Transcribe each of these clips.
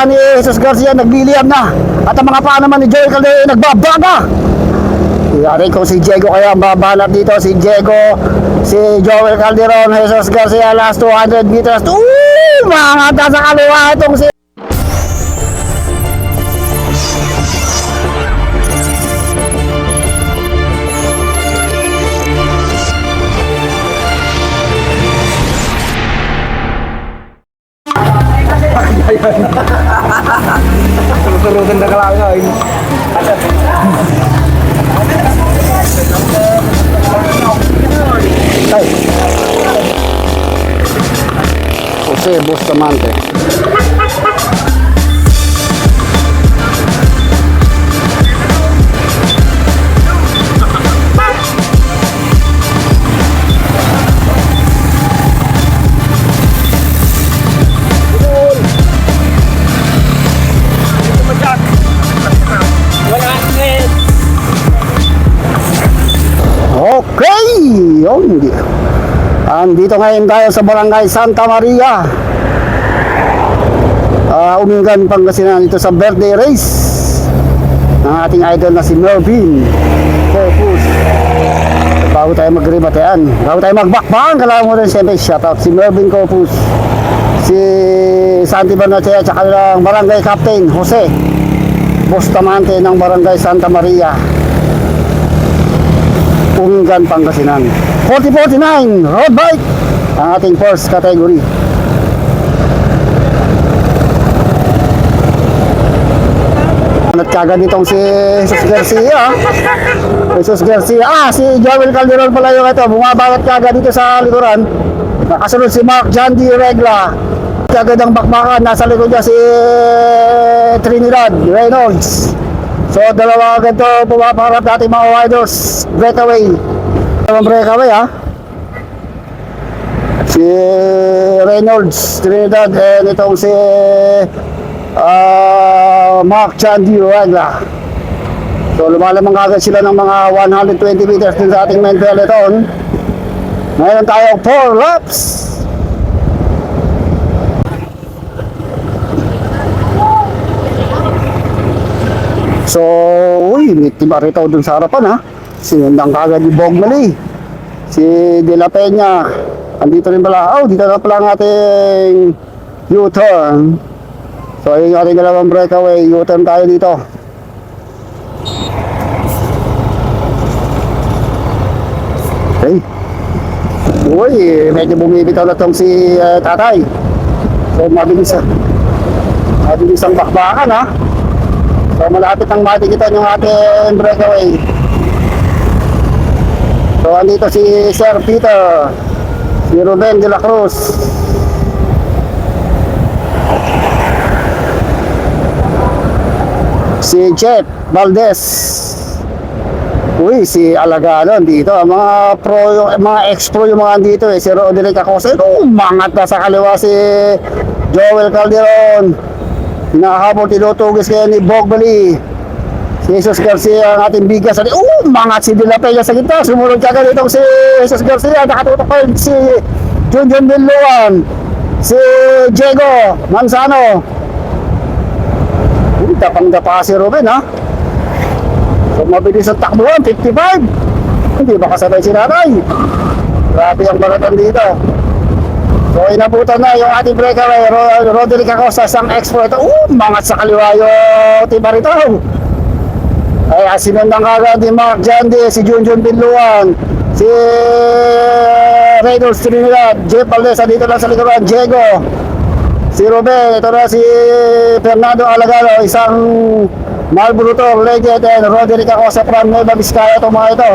Ni Jesus Garcia nagliliyab na at ang mga paa naman ni Joel Calderon nagbabaga. Yari ko si Diego kaya ang babalat dito, si Diego, si Joel Calderon, Jesus Garcia last 200 meters. Mga sa kaliwa itong si Surutan na kalangay. Jose Bustamante. Okay, yun. Andito ngayon tayo sa Barangay Santa Maria, Umingan, Pangasinan, ito sa birthday race ng ating idol na si Melvin Corpus. Bago tayo magribatean, bago tayo magbakbang, kailangan mo rin siyempre shoutout si Melvin Corpus, si Santi Barnachea, at saka ng Barangay Captain Jose Bustamante ng Barangay Santa Maria, Umingan, Pangasinan. 4049 road bike ang ating first category. At kagad itong si Jesus Garcia. Jesus Garcia. Si Joel Calderon pala yung ito. Bumabalat kagad dito sa likuran. Nakasunod si Mark John D. Regla. Kagad ang bakbakan. Nasa likod niya si Trinidad Reynolds. So dalawa agad ito pumaparap natin mga riders. Breakaway. Breakaway si Reynolds, Trinidad, and itong si Mark Chandy Regla. So lumalamang agad sila ng mga 120 meters din sa ating main peloton. Mayroon tayong 4 laps. So, may tiba rito dun sa harapan sinundang kagad ni Bogmali, si De La Peña. Andito rin pala, dito na pala ang ating U-turn. So ayun yung ating dalawang breakaway, U-turn tayo dito. Okay. Medyo bumibitaw na tong si Tatay. So mabilis ang bakbakan So malapit ang matikitan yung ating breakaway. So andito si Sir Peter, si Ruben de la Cruz, si Jeff Valdez, si Alagano dito. Mga pro, mga ex-pro yung mga dito si Roderick Acosta. Umangat na sa kaliwa si Joel Calderon. Hinahabol, tinutugis kaya ni Bogbali. Si Jesus Garcia ang ating bigas. Umangat si De La Peña sa gitna. Sumunod kagad itong si Jesus Garcia. Nakatutok pa si Junjun Binluan, si Diego Manzano. Tapang-dapa si Ruben So mabilis ang takbuhan, 55. Hindi ba kasabay si Nanay? Grabe ang baratan dito. So inabutan na yung ating breakaway, Roderick Acosta, isang expert. Mangat sa kaliwa yung tiba rito. Ay sinundang kagad ni Mark Jande, si Junjun Binluan, si Reynolds Trinidad, Jeff Valdez, dito lang sa likuran, Diego, si Ruben, ito na si Fernando Alagalo, isang Marlboro Tour legend, and Roderick Acosta from Nueva Vizcaya, itong mga ito.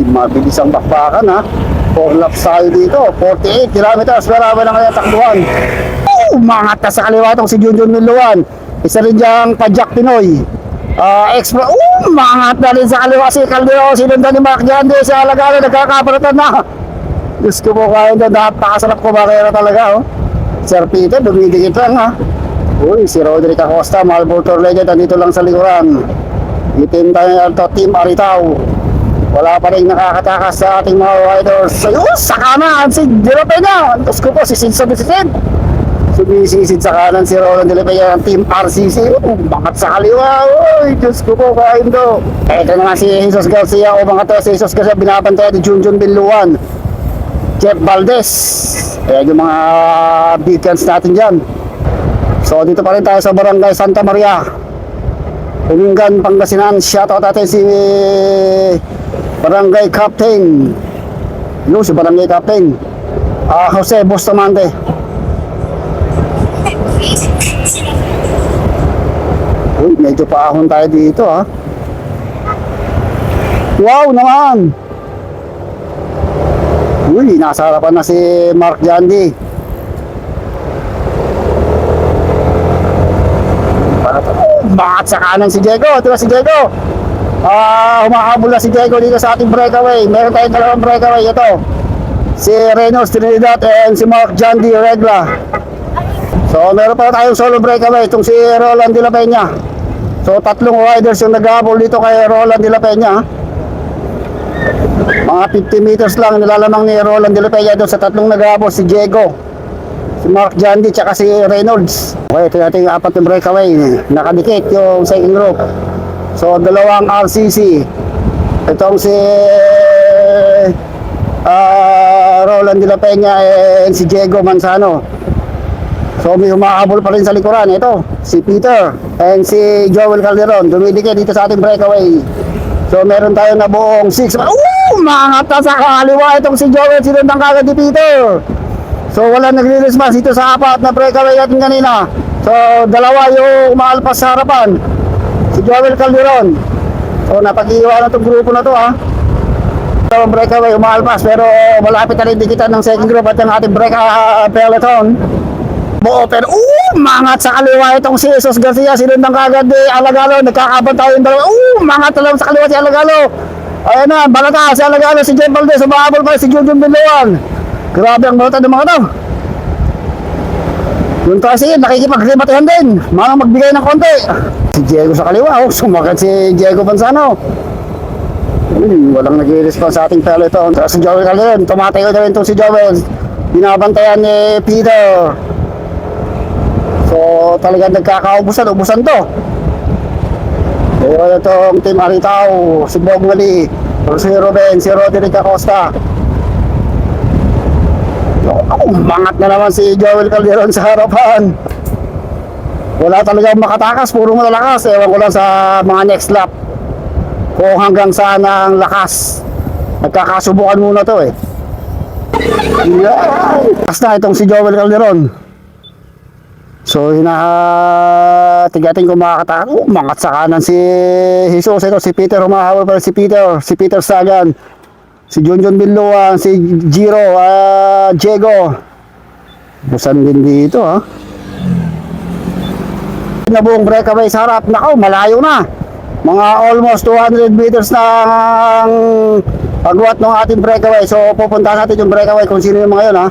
Mabilis ang bakbakan 4 laps tayo dito, 48 kilometers marami na kaya takbuhan. Umangat na sa kaliwa itong si Junjun Binluan, isa rin diyang Padjak Pinoy, umangat na rin sa kaliwa si Calderon, sinundan ni Mark Jande, si Alagalo, nagkakaparatan na. Diyos ko po, kaya doon, napakasarap kumakera talaga Sir Peter, dumidikit lang si Roderick Acosta, Marlboro Tour legend, andito lang sa likuran. Itim tayo ito, Team Aritao. Wala pa rin nakakatakas sa ating mga riders. So yun, sa kanan si De La Peña. Diyos ko po, sisid sa bisisid. Sumisisid sa kanan si Roland De La Peña ng Team RCC. Bangat sa kaliwa. Uy, Diyos ko po, kain to. Ito naman si Jesus Garcia. O mga to, si Jesus Garcia binabantay ni Junjun Binluan, Jeff Valdez. Ayan yung mga beacons natin dyan. So dito pa rin tayo sa Barangay Santa Maria, Umingan, Pangasinan. Shoutout natin si Barangay Captain. Yung si Barangay Captain Jose Bustamante. Uy, medyo paahon tayo dito ha. Wow naman. Uy, nasa harapan na si Mark Jandy. Bakit sa kanan si Diego? Diba si Diego? Humahabol na si Diego dito sa ating breakaway. Meron tayong dalawang breakaway. Ito, si Reynolds Trinidad and si Mark Jandy Regla. So meron pa tayong solo breakaway. Itong si Roland De La Peña. So tatlong riders yung naghahabol dito kay Roland De La Peña. Mga 50 meters lang nilalamang ni Roland De La Peña doon sa tatlong naghahabol. Si Diego, si Mark Jandy, tsaka si Reynolds. Okay, ito natin yung apat na breakaway. Nakadikit yung second group. So dalawang RCC. Itong si Roland De La Peña and si Diego Manzano. So may humahabol pa rin sa likuran. Ito, si Peter and si Joel Calderon. Dumidikit dito sa ating breakaway. So meron tayo na buong 6. Mangat na sa kaliwa itong si Joel. Sinundang kagad ni Peter. So wala nagre-response dito sa apat na breakaway natin kanina. So dalawa yung umaalpas sa harapan, si Joel Calderon. So napag-iwanan itong grupo na to ha. Dalawang breakaway umaalpas, pero malapit na rin dikitan ng second group at yung ating peloton. Buo pero mangat sa kaliwa itong si Jesus Garcia. Sinundang kagad ni Alagalo. Nagkakabang tayo yung dalawa. Mangat na lang sa kaliwa si Alagalo. Ayan na, balata si Alagalo, si Jeff Valdez. Umahabol pa si Junjun Binluan. Grabe ang balata ng mga to. Yung kasi nakikipag-rematihan din. Manang magbigay ng konti. Si Diego sa kaliwa. Sumakat si Diego Manzano. Walang nag-response sa ating peloton. Si Joel Calderon. Tumatayo na rin itong si Joel. Binabantayan ni Peter. So talagang nagkakaubusan to. Kaya itong Team Aritao, si Bogmali, si Ruben, si Roderick Acosta. Mangat na naman si Joel Calderon sa harapan. Wala talagang makatakas, puro malalakas. Ewan ko lang sa mga next lap kung hanggang saan ang lakas. Nagkakasubukan muna to eh. Lakas na itong si Joel Calderon. So tigatin ko makakatakas. Mangat sa kanan si Jesus. Ito si Peter, humahawal pa si Peter Sagan, si Junjun Binluan, si Giro, Diego. Busan din dito ha. Na buong breakaway sa harap. Nakaw, malayo na. Mga almost 200 meters na ang pagwat ng ating breakaway. So pupuntahan natin yung breakaway kung sino yung mga yun ha.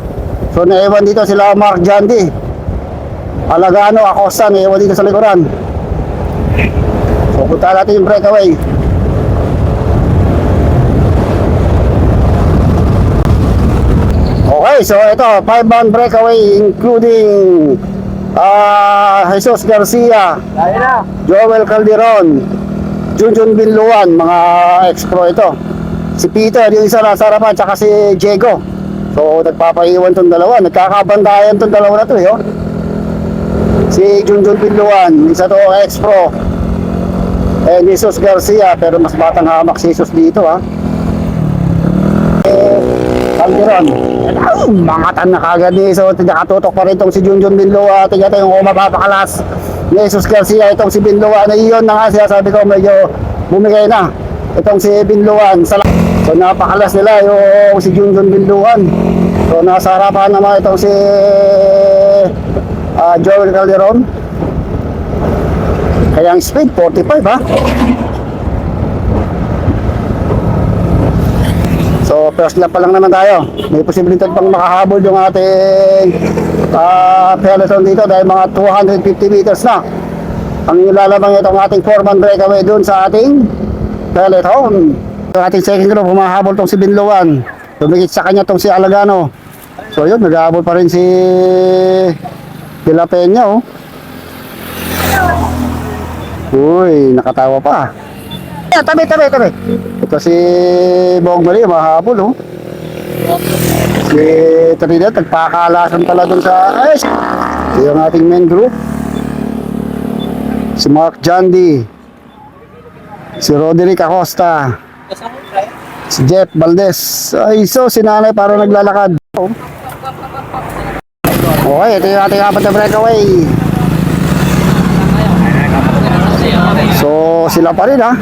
So naiwan dito sila Mark Jandy, Alagano, Acosta, naiwan dito sa likuran. So puntahan natin yung breakaway. Okay, so ito, 5-man breakaway including Jesus Garcia, Joel Calderon, Junjun Binluan, mga ex-pro ito. Si Peter, yung isa nasa harapan, tsaka si Diego. So nagpapaiwan tong dalawa, nagkakabandayan tong dalawa na to eh, oh. Si Junjun Binluan, isa to ex-pro, and Jesus Garcia, pero mas batang hamak si Jesus dito ha. Calderon, mangatan na kagad ni. So nakatutok pa rin itong si Junjun Binluan. Tingnan ito yung mapapakalas ni Jesus Garcia. Itong si Binluan, na iyon na nga siya, sabi ko medyo bumigay na itong si Binluan. So napakalas nila yung si Junjun Binluan. So nasa harapan naman itong si Joel Calderon. Kaya ang speed 45 ha. So first lap pa lang naman tayo. May posibilidad pang makahabol yung ating peloton dito dahil mga 250 meters na ang ilalabang itong ating 4-man breakaway dun sa ating peloton. Yung ating second group, humahabol tong si Binluan. Tumikit sa kanya tong si Alagano. So yun, nag-ahabol pa rin si De La Peña, oh. Uy, nakatawa pa. Tabi. Ito si Bong Mali, mahabol, oh. Si Trinidad, nagpakalasan pala dun sa... Ay, ito yung ating main group. Si Mark Jandy. Si Roderick Acosta. Si Jeff Valdez. Ay, so si nanay parang naglalakad. Okay, ito yung ating apat na breakaway. So, sila pa rin, ha?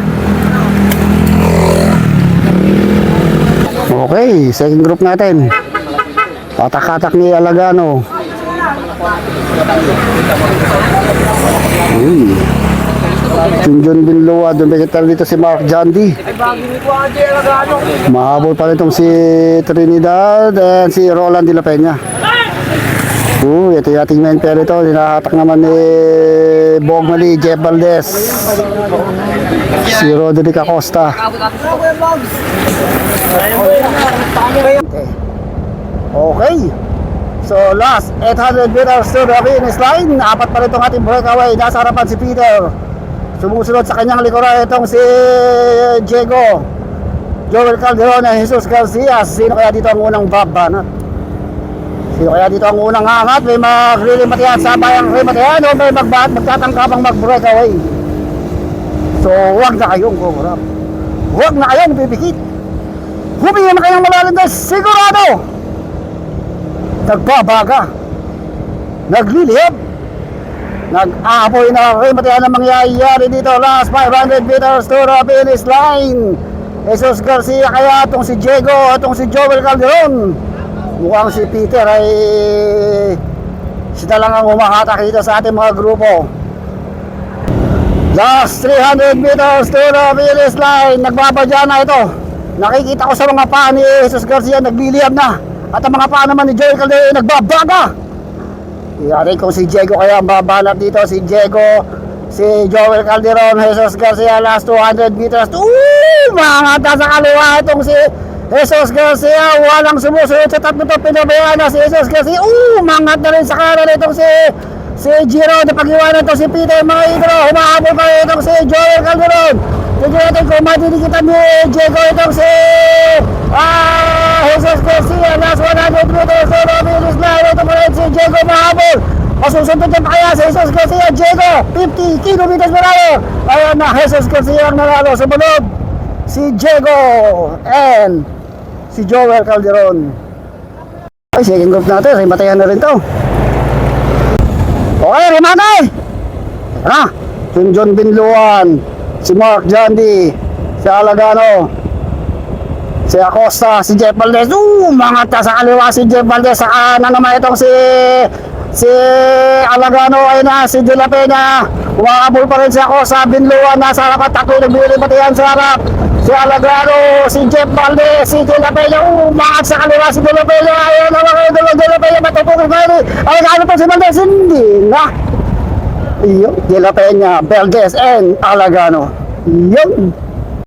Okay, second group natin. Patak-katak ni Alagano. Junjun Binloa, dumikital dito si Mark Jandy. Mahabol pa rin itong si Trinidad and si Roland De La Peña. Ito yung ating main pair ito. Hinahatak naman ni Bong Mali, Jeff Valdez, si Roderick Acosta. Okay. So last 800 meters to the finish line. Apat pa rin itong ating breakaway. Nasa harapan si Peter. Sumusunod sa kanyang likuran itong si Diego, Joel Calderon at Jesus Garcia. Sino kaya dito ang unang babanat? Sino kaya dito ang unang angat? May maglilimat yan sa bayang rimat yan o may magtatangkapang mag-breakaway? So huwag na kayong kumurap. Huwag na kayong pipikit. Humingi na kayong malalim guys. Sigurado nagbabaga, naglilihip, nag-aapoy na rimat yan ang mangyayari dito. Last 500 meters to the finish line. Jesus Garcia kaya itong si Diego, itong si Joel Calderon. Mukhang si Peter ay sila lang ang humahatak dito sa ating mga grupo. Last 300 meters to the finish line. Nagbabadya na ito. Nakikita ko sa mga paa ni Jesus Garcia nagliliyab na. At ang mga paa naman ni Joel Calderon ay nagbabaga. Yari kung si Diego kaya ang babanat dito. Si Diego, si Joel Calderon, Jesus Garcia. Last 200 meters. Mga sa kaliwa itong si Jesus Garcia. Walang sumusunod sa tatlo ito. Pinabayaan na si Jesus Garcia. Mangat na rin sa kanan itong si Giro. Napag-iwanan ito si Peter. Mga idro. Humahabol pa rin itong si Joel Calderon. Tignan natin kung matitikitan ni Diego itong si Jesus Garcia. Last 100 meters. So finish line. Ito pa rin si Diego mahabol. Masusunod niya pa kaya si Jesus Garcia. Diego 50 kilometers per hour. Ayan na, Jesus Garcia ang nanalo. Sumunod si Diego and si Joel Calderon. Okay, second group natin. Rimatayan na rin to. Okay, rimatay! Junjun Binluan, si Mark Jandy, si Alagano, si Acosta, si Jeff Valdez. Mga sa kaliwa si Jeff Valdez. Sa kanan naman itong si Alagano ay na, si De La Peña. Umakabol pa rin si Acosta. Binluan nasa harapan. Takbo nagbili pati yan sa harap. Si Alagano, si Jeff Valdez, si De La Peña. Umakat sa kaliwa si De La Peña. Ayaw na mga De La Peña. Matupok na rin. Alagano pa si Valdez. Hindi na. Iyon, De La Peña, Valdez and Alagano. Iyon.